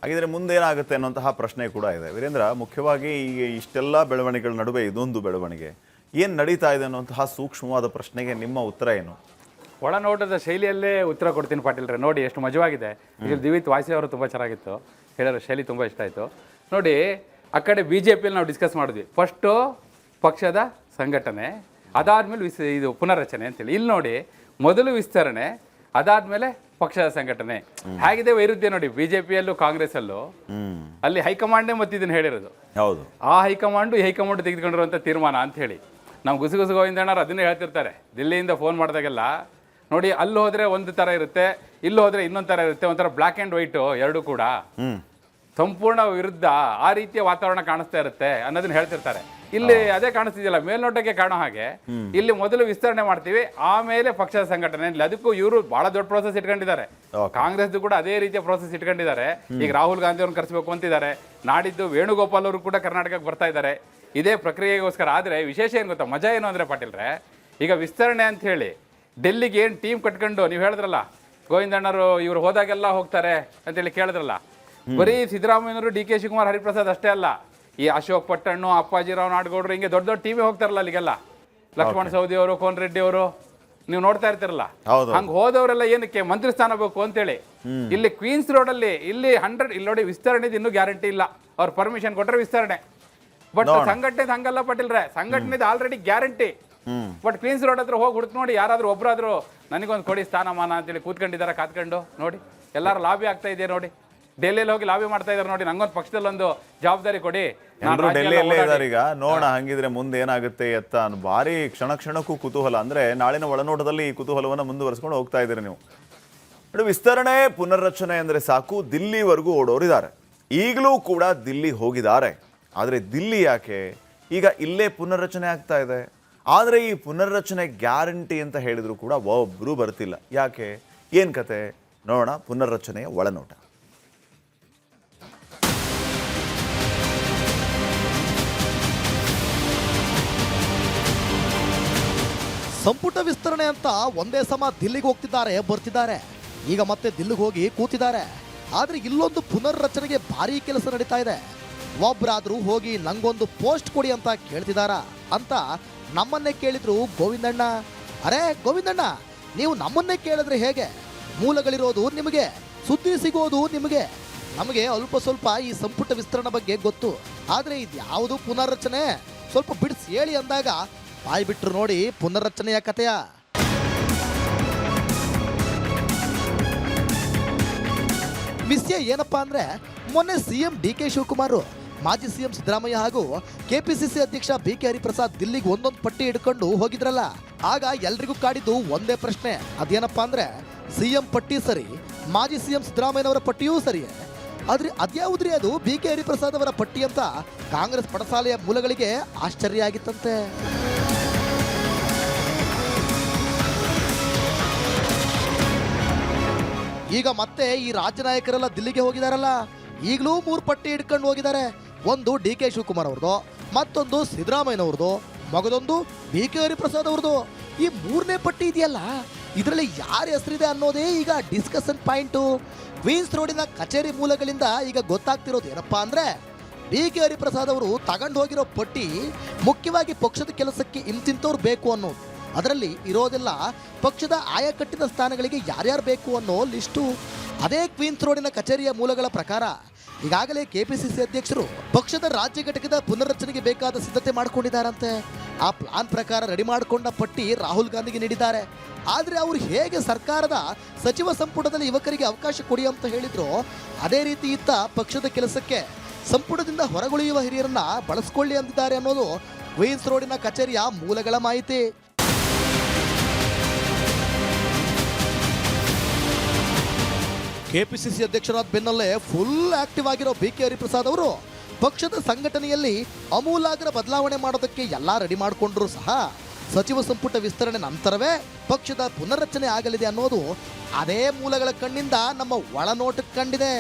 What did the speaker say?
ಹಾಗಿದ್ರೆ ಮುಂದೇನಾಗುತ್ತೆ ಅನ್ನುವಂತಹ ಪ್ರಶ್ನೆ ಕೂಡ ಇದೆ. ವೀರೇಂದ್ರ, ಮುಖ್ಯವಾಗಿ ಈಗ ಇಷ್ಟೆಲ್ಲ ಬೆಳವಣಿಗೆಗಳ ನಡುವೆ ಇದೊಂದು ಬೆಳವಣಿಗೆ ಏನು ನಡೀತಾ ಇದೆ ಅನ್ನುವಂತಹ ಸೂಕ್ಷ್ಮವಾದ ಪ್ರಶ್ನೆಗೆ ನಿಮ್ಮ ಉತ್ತರ ಏನು? ಒಳನೋಟದ ಶೈಲಿಯಲ್ಲೇ ಉತ್ತರ ಕೊಡ್ತೀನಿ ಪಾಟೀಲ್ರೆ. ನೋಡಿ ಎಷ್ಟು ಮಜವಾಗಿದೆ. ಈಗ ದಿವಿತ್ ವಾಯ್ಸಿ ಅವರು ತುಂಬ ಚೆನ್ನಾಗಿತ್ತು, ಹೇಳಿರೋ ಶೈಲಿ ತುಂಬ ಇಷ್ಟ ಆಯಿತು. ನೋಡಿ, ಆ ಕಡೆ BJPಯಲ್ಲಿ ನಾವು ಡಿಸ್ಕಸ್ ಮಾಡಿದ್ವಿ. ಫಸ್ಟು ಪಕ್ಷದ ಸಂಘಟನೆ, ಅದಾದಮೇಲೆ ಇದು ಪುನರ್ರಚನೆ ಅಂತೇಳಿ. ಇಲ್ಲಿ ನೋಡಿ, ಮೊದಲು ವಿಸ್ತರಣೆ, ಅದಾದಮೇಲೆ ಪಕ್ಷದ ಸಂಘಟನೆ. ಹೇಗಿದೆ ವೈರುಧ್ಯ ನೋಡಿ, BJPಯಲ್ಲೂ ಕಾಂಗ್ರೆಸ್ಸಲ್ಲೂ. ಅಲ್ಲಿ ಹೈಕಮಾಂಡೇ ಮತ್ತೆ ಇದನ್ನು ಹೇಳಿರೋದು. ಹೌದು, ಆ ಹೈಕಮಾಂಡು ಈ ಹೈಕಮಾಂಡು ತೆಗೆದುಕೊಂಡಿರುವಂಥ ತೀರ್ಮಾನ ಅಂತ ಹೇಳಿ. ನಾವು ಗುಸುಗುಸು ಗೋವಿಂದಣ್ಣರು ಅದನ್ನೇ ಹೇಳ್ತಿರ್ತಾರೆ ದಿಲ್ಲಿಯಿಂದ ಫೋನ್ ಮಾಡಿದಾಗೆಲ್ಲ. ನೋಡಿ, ಅಲ್ಲಿ ಹೋದರೆ ಒಂದು ಥರ ಇರುತ್ತೆ, ಇಲ್ಲಿ ಹೋದರೆ ಇನ್ನೊಂದು ಥರ ಇರುತ್ತೆ, ಒಂಥರ ಬ್ಲ್ಯಾಕ್ ಆ್ಯಂಡ್ ವೈಟು ಎರಡೂ ಕೂಡ ಸಂಪೂರ್ಣ ವಿರುದ್ಧ ಆ ರೀತಿಯ ವಾತಾವರಣ ಕಾಣಿಸ್ತಾ ಇರುತ್ತೆ ಅನ್ನೋದನ್ನ ಹೇಳ್ತಿರ್ತಾರೆ. ಇಲ್ಲಿ ಅದೇ ಕಾಣಿಸ್ತಿದೆಯಲ್ಲ, ಮೇಲ್ನೋಟಕ್ಕೆ ಕಾಣೋ ಹಾಗೆ. ಇಲ್ಲಿ ಮೊದಲು ವಿಸ್ತರಣೆ ಮಾಡ್ತೀವಿ, ಆಮೇಲೆ ಪಕ್ಷದ ಸಂಘಟನೆ. ಅದಕ್ಕೂ ಇವರು ಬಹಳ ದೊಡ್ಡ ಪ್ರೋಸೆಸ್ ಇಟ್ಕೊಂಡಿದ್ದಾರೆ. ಕಾಂಗ್ರೆಸ್ ಕೂಡ ಅದೇ ರೀತಿಯ ಪ್ರೋಸೆಸ್ ಇಟ್ಕೊಂಡಿದ್ದಾರೆ. ಈಗ ರಾಹುಲ್ ಗಾಂಧಿ ಅವ್ರನ್ನ ಕರೆಸಬೇಕು ಅಂತಿದ್ದಾರೆ. ನಾಡಿದ್ದು ವೇಣುಗೋಪಾಲ್ ಅವರು ಕೂಡ ಕರ್ನಾಟಕಕ್ಕೆ ಬರ್ತಾ ಇದ್ದಾರೆ ಇದೇ ಪ್ರಕ್ರಿಯೆಗೋಸ್ಕರ. ಆದರೆ ವಿಶೇಷ ಏನು ಗೊತ್ತಾ, ಮಜಾ ಏನು ಅಂದರೆ ಪಾಟೀಲ್ರೆ, ಈಗ ವಿಸ್ತರಣೆ ಅಂತ ಹೇಳಿ ಡೆಲ್ಲಿಗೆ ಏನು ಟೀಮ್ ಕಟ್ಕೊಂಡು ನೀವು ಹೇಳಿದ್ರಲ್ಲ, ಗೋವಿಂದಣ್ಣರು ಇವರು ಹೋದಾಗೆಲ್ಲ ಹೋಗ್ತಾರೆ ಅಂತೇಳಿ ಕೇಳಿದ್ರಲ್ಲ. ಬರೀ ಸಿದ್ದರಾಮಯ್ಯನವರು, DK ಶಿವಕುಮಾರ್, ಹರಿಪ್ರಸಾದ್ ಅಷ್ಟೇ ಅಲ್ಲ, ಈ ಅಶೋಕ್ ಪಟ್ಟಣ್ಣು, ಅಪ್ಪಾಜಿರಾವ್ ನಾಡಗೌಡರು, ಹಿಂಗೆ ದೊಡ್ಡ ದೊಡ್ಡ ಟೀಮೇ ಹೋಗ್ತಾರಲ್ಲ ಅಲ್ಲಿಗೆಲ್ಲ. ಲಕ್ಷ್ಮಣ ಸವದಿ ಅವರು, ಕೋನ್ ರೆಡ್ಡಿ ಅವರು, ನೀವು ನೋಡ್ತಾ ಇರ್ತಿರಲ್ಲ. ಹಂಗೆ ಹೋದವರೆಲ್ಲ ಏನಕ್ಕೆ ಮಂತ್ರಿ ಸ್ಥಾನ ಬೇಕು ಅಂತೇಳಿ. ಇಲ್ಲಿ ಕ್ವೀನ್ಸ್ ರೋಡಲ್ಲಿ ಇಲ್ಲಿ 100 ಇಲ್ಲಿ ನೋಡಿ, ವಿಸ್ತರಣೆದು ಇನ್ನೂ ಗ್ಯಾರಂಟಿ ಇಲ್ಲ. ಅವ್ರು ಪರ್ಮಿಷನ್ ಕೊಟ್ಟರೆ ವಿಸ್ತರಣೆ. ಬಟ್ ಸಂಘಟನೆ ಹಂಗಲ್ಲ ಪಾಟೀಲ್ರೆ, ಸಂಘಟನೆದು already guarantee. But Queens road ಹತ್ರ ಹೋಗಿ ಹುಡುಕ್ ನೋಡಿ, ಯಾರಾದ್ರೂ ಒಬ್ಬರಾದ್ರು ನನಗೊಂದು ಕೊಡಿ ಸ್ಥಾನಮಾನ ಅಂತೇಳಿ ಕೂತ್ಕೊಂಡಿದ್ದಾರೆ ಕಾತ್ಕೊಂಡು. ನೋಡಿ, ಎಲ್ಲರೂ ಲಾಬಿ ಆಗ್ತಾ ಇದೆ ನೋಡಿ. ಡೆಲ್ಲಿಯಲ್ಲಿ ಹೋಗಿ ಲಾಬಿ ಮಾಡ್ತಾ ಇದ್ದಾರೆ ನೋಡಿ, ನಂಗೊಂದು ಪಕ್ಷದಲ್ಲಿ ಒಂದು ಜವಾಬ್ದಾರಿ ಕೊಡಿ. ಡೆಲ್ಲಿಯಲ್ಲೇ ಇದ್ದಾರೆ ಈಗ. ನೋಡೋಣ ಹಂಗಿದ್ರೆ ಮುಂದೆ ಏನಾಗುತ್ತೆ ಎತ್ತ ಭಾರಿ ಕ್ಷಣ ಕ್ಷಣಕ್ಕೂ ಕುತೂಹಲ. ಅಂದ್ರೆ ನಾಳಿನ ಒಳನೋಟದಲ್ಲಿ ಈ ಕುತೂಹಲವನ್ನು ಮುಂದುವರಿಸ್ಕೊಂಡು ಹೋಗ್ತಾ ಇದ್ದೀರಿ ನೀವು. ನೋಡಿ, ವಿಸ್ತರಣೆ ಪುನರ್ರಚನೆ ಅಂದ್ರೆ ಸಾಕು, ದಿಲ್ಲಿವರೆಗೂ ಓಡೋರಿದ್ದಾರೆ. ಈಗಲೂ ಕೂಡ ದಿಲ್ಲಿ ಹೋಗಿದ್ದಾರೆ. ಆದರೆ ದಿಲ್ಲಿ ಯಾಕೆ ಈಗ ಇಲ್ಲೇ ಪುನರ್ರಚನೆ ಆಗ್ತಾ ಇದೆ. ಆದರೆ ಈ ಪುನರ್ರಚನೆ ಗ್ಯಾರಂಟಿ ಅಂತ ಹೇಳಿದ್ರು ಕೂಡ ಒಬ್ಬರು ಬರ್ತಿಲ್ಲ. ಯಾಕೆ, ಏನು ಕತೆ ನೋಡೋಣ. ಪುನರ್ರಚನೆಯ ಒಳನೋಟ. ಸಂಪುಟ ವಿಸ್ತರಣೆ ಅಂತ ಒಂದೇ ಸಮ ದಿಲ್ಲಿಗೆ ಹೋಗ್ತಿದ್ದಾರೆ, ಬರ್ತಿದ್ದಾರೆ. ಈಗ ಮತ್ತೆ ದಿಲ್ಲಿಗೆ ಹೋಗಿ ಕೂತಿದ್ದಾರೆ. ಆದರೆ ಇಲ್ಲೊಂದು ಪುನರ್ರಚನೆಗೆ ಭಾರಿ ಕೆಲಸ ನಡೀತಾ ಇದೆ. ಒಬ್ಬರಾದರೂ ಹೋಗಿ ನಂಗೊಂದು ಪೋಸ್ಟ್ ಕೊಡಿ ಅಂತ ಕೇಳ್ತಿದಾರ ಅಂತ ನಮ್ಮನ್ನೇ ಕೇಳಿದ್ರು ಗೋವಿಂದಣ್ಣ. ಅರೆ ಗೋವಿಂದಣ್ಣ, ನೀವು ನಮ್ಮನ್ನೇ ಕೇಳಿದ್ರೆ ಹೇಗೆ? ಮೂಲಗಳಿರೋದು ನಿಮಗೆ, ಸುದ್ದಿ ಸಿಗೋದು ನಿಮಗೆ. ನಮಗೆ ಅಲ್ಪ ಸ್ವಲ್ಪ ಈ ಸಂಪುಟ ವಿಸ್ತರಣೆ ಬಗ್ಗೆ ಗೊತ್ತು. ಆದರೆ ಇದು ಯಾವುದು ಪುನರ್ರಚನೆ, ಸ್ವಲ್ಪ ಬಿಡಿಸಿ ಹೇಳಿ ಅಂದಾಗ ಬಾಯಿ ಬಿಟ್ರು ನೋಡಿ ಪುನರ್ರಚನೆಯ ಕಥೆಯ. ವಿಷಯ ಏನಪ್ಪಾ ಅಂದ್ರೆ, ಮೊನ್ನೆ CM DK ಶಿವಕುಮಾರ್, ಮಾಜಿ CM ಸಿದ್ದರಾಮಯ್ಯ ಹಾಗೂ KPCC ಅಧ್ಯಕ್ಷ BK ಹರಿಪ್ರಸಾದ್ ದಿಲ್ಲಿಗೆ ಒಂದೊಂದು ಪಟ್ಟಿ ಹಿಡ್ಕೊಂಡು ಹೋಗಿದ್ರಲ್ಲ. ಆಗ ಎಲ್ರಿಗೂ ಕಾಡಿದ್ದು ಒಂದೇ ಪ್ರಶ್ನೆ. ಅದೇನಪ್ಪಾ ಅಂದ್ರೆ, CM ಪಟ್ಟಿ ಸರಿ, ಮಾಜಿ CM ಸಿದ್ದರಾಮಯ್ಯನವರ ಪಟ್ಟಿಯೂ ಸರಿ, ಆದ್ರೆ ಅದ್ಯಾವುದ್ರಿ ಅದು BK ಹರಿಪ್ರಸಾದ್ ಅವರ ಪಟ್ಟಿ ಅಂತ ಕಾಂಗ್ರೆಸ್ ಪಡಸಾಲೆಯ ಮೂಲಗಳಿಗೆ ಆಶ್ಚರ್ಯ ಆಗಿತ್ತಂತೆ. ಈಗ ಮತ್ತೆ ಈ ರಾಜ್ಯ ನಾಯಕರೆಲ್ಲ ದಿಲ್ಲಿಗೆ ಹೋಗಿದಾರಲ್ಲ, ಈಗಲೂ 3 ಪಟ್ಟಿ ಹಿಡ್ಕೊಂಡು ಹೋಗಿದ್ದಾರೆ. ಒಂದು DK ಶಿವಕುಮಾರ್ ಅವ್ರದ್ದು, ಮತ್ತೊಂದು ಸಿದ್ದರಾಮಯ್ಯನವ್ರದ್ದು, ಮಗದೊಂದು BK ಹರಿಪ್ರಸಾದ್ ಅವ್ರದ್ದು. ಈ 3ನೇ ಪಟ್ಟಿ ಇದೆಯಲ್ಲ, ಇದರಲ್ಲಿ ಯಾರ ಹೆಸರಿದೆ ಅನ್ನೋದೇ ಈಗ ಡಿಸ್ಕಷನ್ ಪಾಯಿಂಟು. ಕ್ವೀನ್ಸ್ ರೋಡಿನ ಕಚೇರಿ ಮೂಲಗಳಿಂದ ಈಗ ಗೊತ್ತಾಗ್ತಿರೋದು ಏನಪ್ಪಾ ಅಂದ್ರೆ, BK ಹರಿಪ್ರಸಾದ್ ಅವರು ತಗೊಂಡು ಹೋಗಿರೋ ಪಟ್ಟಿ ಮುಖ್ಯವಾಗಿ ಪಕ್ಷದ ಕೆಲಸಕ್ಕೆ ಇಂತಿಂತವ್ರು ಬೇಕು ಅನ್ನೋದು. ಅದರಲ್ಲಿ ಇರೋದೆಲ್ಲ ಪಕ್ಷದ ಆಯಕಟ್ಟಿನ ಸ್ಥಾನಗಳಿಗೆ ಯಾರ್ಯಾರು ಬೇಕು ಅನ್ನೋ ಲಿಸ್ಟು. ಅದೇ ಕ್ವೀನ್ಸ್ ರೋಡಿನ ಕಚೇರಿಯ ಮೂಲಗಳ ಪ್ರಕಾರ ಈಗಾಗಲೇ KPCC ಅಧ್ಯಕ್ಷರು ಪಕ್ಷದ ರಾಜ್ಯ ಘಟಕದ ಪುನರ್ರಚನೆಗೆ ಬೇಕಾದ ಸಿದ್ಧತೆ ಮಾಡಿಕೊಂಡಿದ್ದಾರಂತೆ. ಆ ಪ್ಲಾನ್ ಪ್ರಕಾರ ರೆಡಿ ಮಾಡಿಕೊಂಡ ಪಟ್ಟಿ ರಾಹುಲ್ ಗಾಂಧಿಗೆ ನೀಡಿದ್ದಾರೆ. ಆದರೆ ಅವರು ಹೇಗೆ ಸರ್ಕಾರದ ಸಚಿವ ಸಂಪುಟದಲ್ಲಿ ಯುವಕರಿಗೆ ಅವಕಾಶ ಕೊಡಿ ಅಂತ ಹೇಳಿದ್ರು, ಅದೇ ರೀತಿ ಇತ್ತ ಪಕ್ಷದ ಕೆಲಸಕ್ಕೆ ಸಂಪುಟದಿಂದ ಹೊರಗುಳಿಯುವ ಹಿರಿಯರನ್ನ ಬಳಸ್ಕೊಳ್ಳಿ ಅಂದಿದ್ದಾರೆ ಅನ್ನೋದು ಕ್ವೀನ್ಸ್ ರೋಡಿನ ಕಚೇರಿಯ ಮೂಲಗಳ ಮಾಹಿತಿ. KPCC ಅಧ್ಯಕ್ಷರಾದ ಬೆನ್ನಲ್ಲೇ ಫುಲ್ ಆಕ್ಟಿವ್ ಆಗಿರೋ BK ಹರಿಪ್ರಸಾದ್ ಅವರು ಪಕ್ಷದ ಸಂಘಟನೆಯಲ್ಲಿ ಅಮೂಲಾಗ್ರ ಬದಲಾವಣೆ ಮಾಡೋದಕ್ಕೆ ಎಲ್ಲ ರೆಡಿ ಮಾಡಿಕೊಂಡ್ರು ಸಹ ಸಚಿವ ಸಂಪುಟ ವಿಸ್ತರಣೆ ನಂತರವೇ ಪಕ್ಷದ ಪುನರ್ರಚನೆ ಆಗಲಿದೆ ಅನ್ನೋದು ಅದೇ ಮೂಲಗಳ ಕಣ್ಣಿಂದ ನಮ್ಮ ಒಳನೋಟಕ್ಕೆ ಕಂಡಿದೆ.